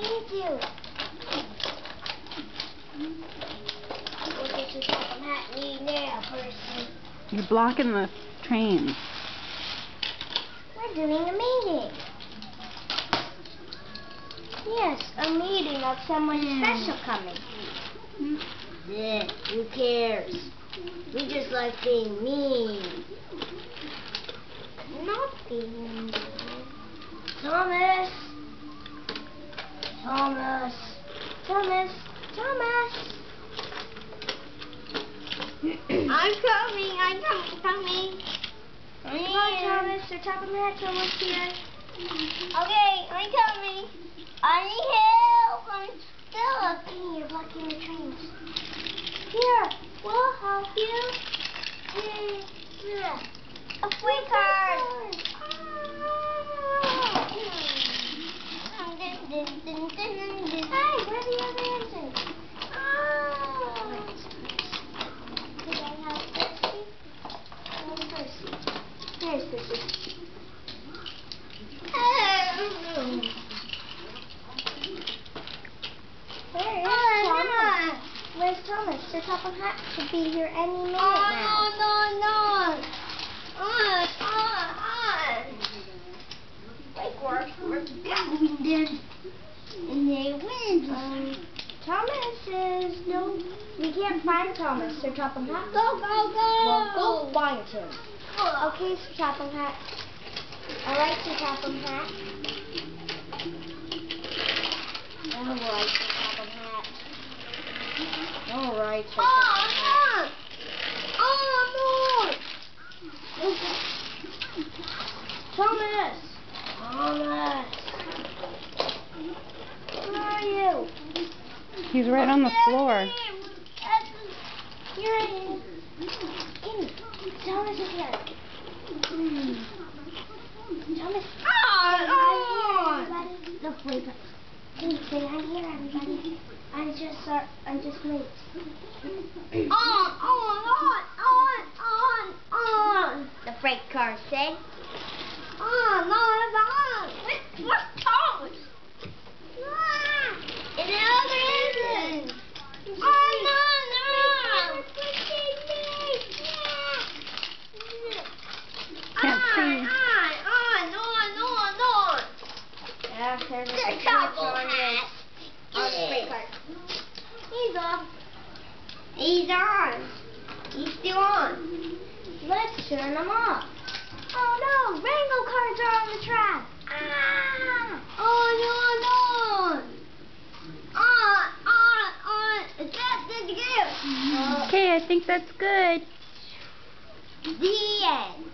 need you. We'll get your top of hat knee now, person. You're blocking the trains. We're doing a meeting. Yes, a meeting of someone special coming. Yeah, who cares? We just like being mean. Not being mean. Thomas! Thomas! Thomas! Thomas! I'm coming! Come on, Thomas. The top of my head's almost here. Okay, I'm coming. I need help. I'm stuck. You're blocking the trains. Here, we'll help you. A free card. Hey, where are the other engines? Did I have Percy? Where's Percy? There's Percy. Where is Thomas? Where's Thomas? The top of hat should be here any minute now. No. Like we're going then, and they win. Thomas is no. We can't find Thomas. Sir Top of Hat. Go! Well, go find him. Okay, Sir Top of Hat. I like Sir Top of Hat. Alright, Sir Top of Hat. Alright, Sir Top of Hat. Thomas! Where are you? He's right on the floor. Here I am. Thomas is here. Thomas. Look, wait. Please say I'm here, everybody. I'm just late. On. The freight car said. On. What's Thomas? In the other engine. No. Can't see. There's a top on the freight car. He's off. He's on. He's still on. Let's turn him off. Oh no, rainbow cars are on the track. On. Okay, I think that's good. The end.